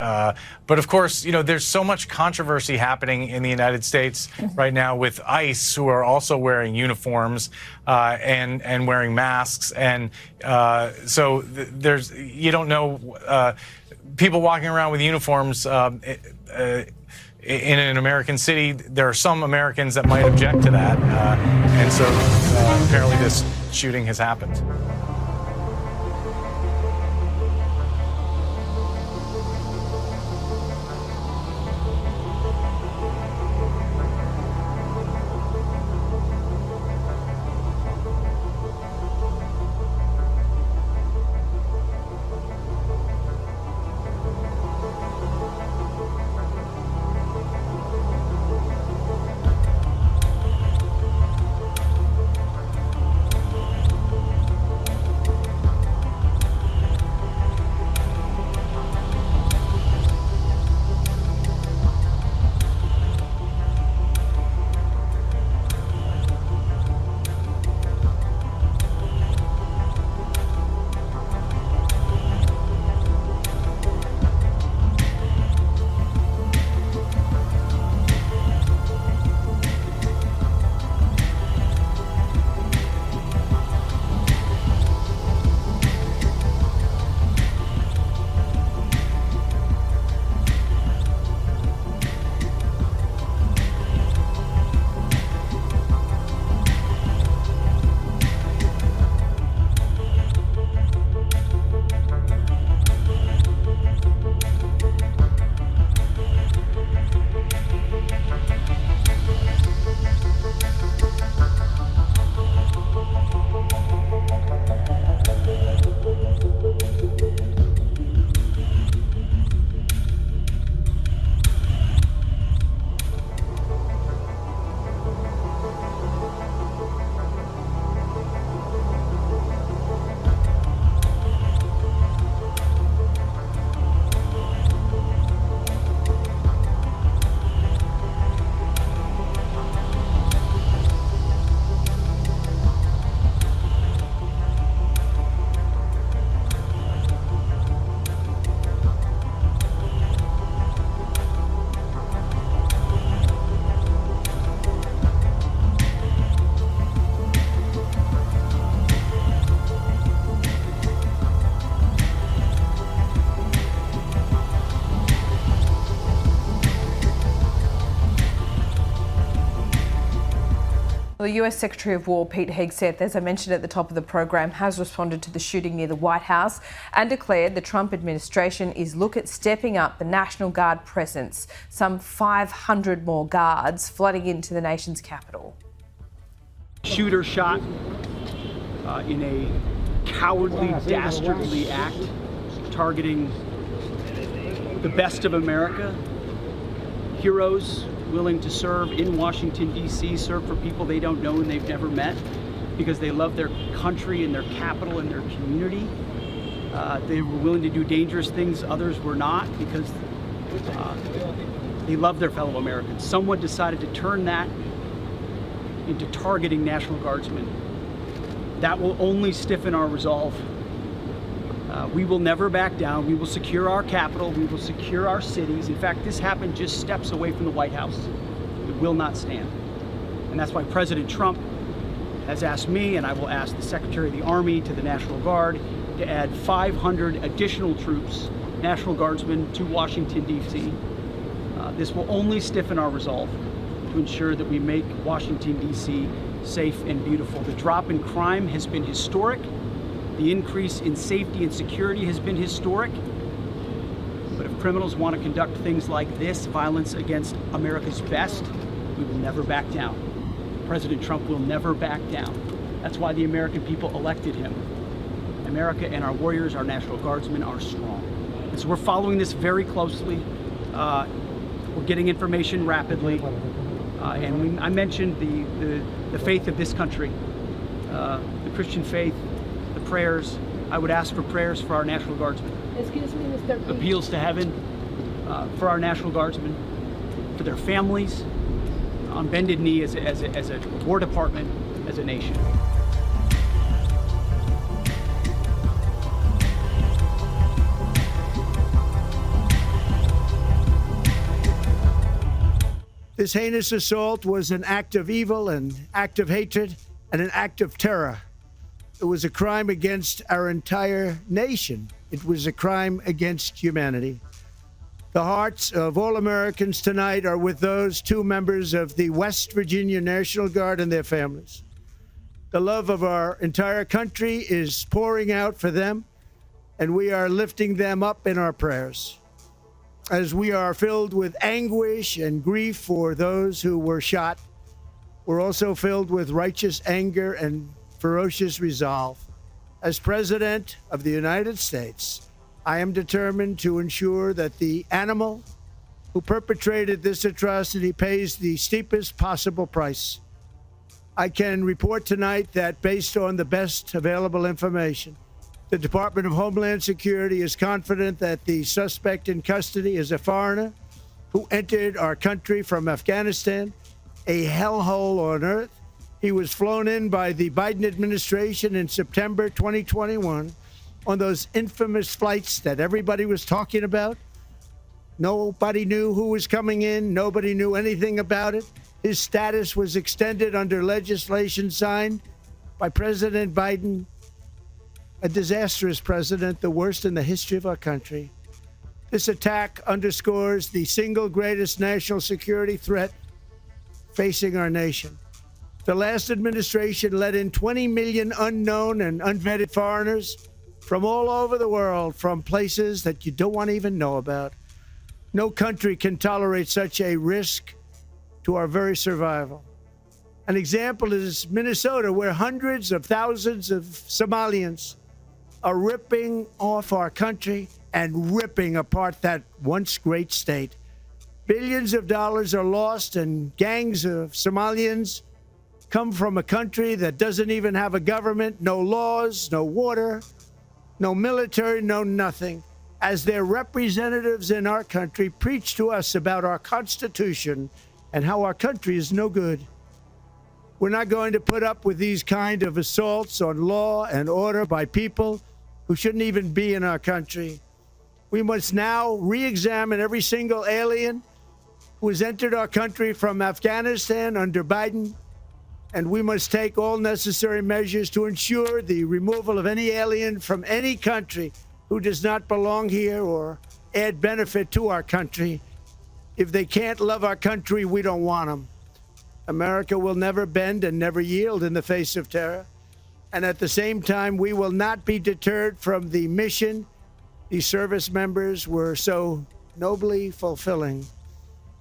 But of course, there's so much controversy happening in the United States right now with ICE, who are also wearing uniforms and wearing masks. And so you don't know, people walking around with uniforms in an American city. There are some Americans that might object to that. And so apparently this shooting has happened. The US Secretary of War, Pete Hegseth, as I mentioned at the top of the program, has responded to the shooting near the White House and declared the Trump administration is looking at stepping up the National Guard presence, some 500 more guards flooding into the nation's capital. Shooter shot in a cowardly, dastardly act targeting the best of America, heroes willing to serve in Washington, D.C., serve for people they don't know and they've never met because they love their country and their capital and their community. They were willing to do dangerous things others were not because they love their fellow Americans. Someone decided to turn that into targeting National Guardsmen. That will only stiffen our resolve. We will never back down. We will secure our capital. We will secure our cities. In fact, this happened just steps away from the White House. It will not stand. And that's why President Trump has asked me, and I will ask the Secretary of the Army to the National Guard, to add 500 additional troops, National Guardsmen, to Washington, D.C. This will only stiffen our resolve to ensure that we make Washington, D.C. safe and beautiful. The drop in crime has been historic. The increase in safety and security has been historic. But if criminals want to conduct things like this, violence against America's best, we will never back down. President Trump will never back down. That's why the American people elected him. America and our warriors, our National Guardsmen, are strong. And so we're following this very closely. We're getting information rapidly. I mentioned the faith of this country, the Christian faith, the prayers. I would ask for prayers for our National Guardsmen. Excuse me, Mr. Pete. Appeals to heaven for our National Guardsmen, for their families, on bended knee as a War Department, as a nation. This heinous assault was an act of evil, an act of hatred, and an act of terror. It was a crime against our entire nation. It was a crime against humanity. The hearts of all Americans tonight are with those two members of the West Virginia National Guard and their families. The love of our entire country is pouring out for them, and we are lifting them up in our prayers. As we are filled with anguish and grief for those who were shot, we're also filled with righteous anger and ferocious resolve. As President of the United States, I am determined to ensure that the animal who perpetrated this atrocity pays the steepest possible price. I can report tonight that based on the best available information, the Department of Homeland Security is confident that the suspect in custody is a foreigner who entered our country from Afghanistan, a hellhole on earth. He was flown in by the Biden administration in September 2021 on those infamous flights that everybody was talking about. Nobody knew who was coming in. Nobody knew anything about it. His status was extended under legislation signed by President Biden, a disastrous president, the worst in the history of our country. This attack underscores the single greatest national security threat facing our nation. The last administration let in 20 million unknown and unvetted foreigners from all over the world, from places that you don't want to even know about. No country can tolerate such a risk to our very survival. An example is Minnesota, where hundreds of thousands of Somalians are ripping off our country and ripping apart that once great state. Billions of dollars are lost, and gangs of Somalians come from a country that doesn't even have a government, no laws, no water, no military, no nothing. As their representatives in our country preach to us about our Constitution and how our country is no good. We're not going to put up with these kind of assaults on law and order by people who shouldn't even be in our country. We must now re-examine every single alien who has entered our country from Afghanistan under Biden, and we must take all necessary measures to ensure the removal of any alien from any country who does not belong here or add benefit to our country. If they can't love our country, we don't want them. America will never bend and never yield in the face of terror. And at the same time, we will not be deterred from the mission these service members were so nobly fulfilling.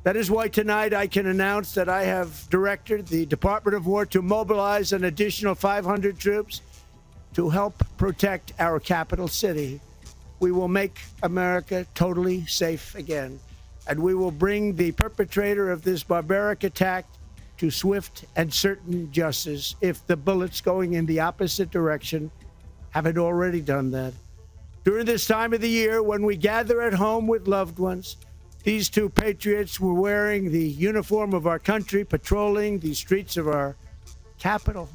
That is why tonight I can announce that I have directed the Department of War to mobilize an additional 500 troops to help protect our capital city. We will make America totally safe again, and we will bring the perpetrator of this barbaric attack to swift and certain justice if the bullets going in the opposite direction haven't already done that. During this time of the year, when we gather at home with loved ones, these two patriots were wearing the uniform of our country, patrolling the streets of our capital.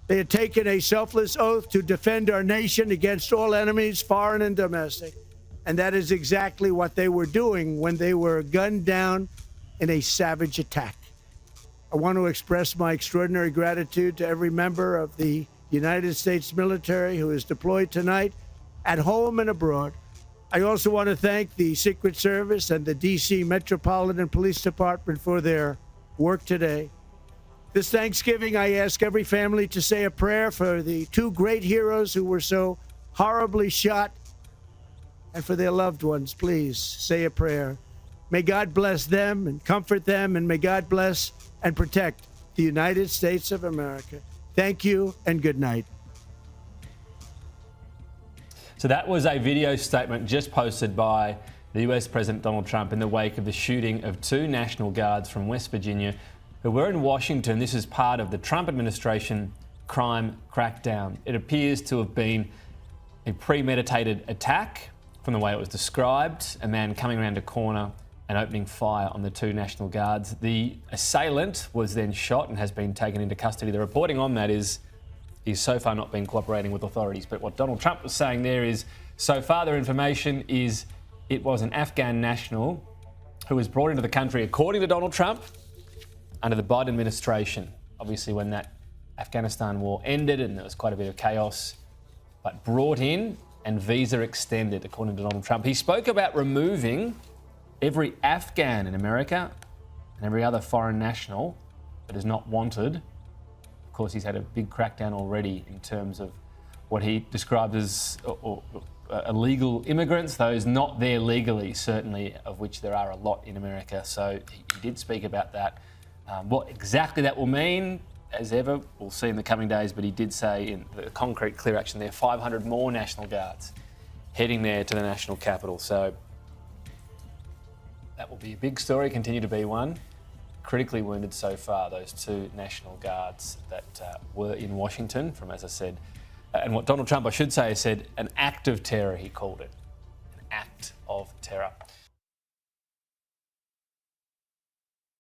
They had taken a selfless oath to defend our nation against all enemies, foreign and domestic. And that is exactly what they were doing when they were gunned down in a savage attack. I want to express my extraordinary gratitude to every member of the United States military who is deployed tonight, at home and abroad. I also want to thank the Secret Service and the D.C. Metropolitan Police Department for their work today. This Thanksgiving, I ask every family to say a prayer for the two great heroes who were so horribly shot, and for their loved ones. Please say a prayer. May God bless them and comfort them, and may God bless and protect the United States of America. Thank you and good night. So that was a video statement just posted by the US President Donald Trump in the wake of the shooting of two National Guards from West Virginia who were in Washington. This is part of the Trump administration crime crackdown. It appears to have been a premeditated attack from the way it was described, a man coming around a corner and opening fire on the two National Guards. The assailant was then shot and has been taken into custody. The reporting on that is he's so far not been cooperating with authorities. But what Donald Trump was saying there is, so far their information is it was an Afghan national who was brought into the country, according to Donald Trump, under the Biden administration. Obviously, when that Afghanistan war ended and there was quite a bit of chaos, but brought in and visa extended, according to Donald Trump. He spoke about removing every Afghan in America and every other foreign national that is not wanted. Of course, he's had a big crackdown already in terms of what he described as illegal immigrants, those not there legally, certainly, of which there are a lot in America. So he did speak about that. What exactly that will mean, as ever, we'll see in the coming days, but he did say in the concrete clear action there, 500 more National Guards heading there to the national capital. So that will be a big story, continue to be one. Critically wounded so far, those 2 National Guards that were in Washington from, as I said, and what Donald Trump, I should say, said an act of terror, he called it. An act of terror.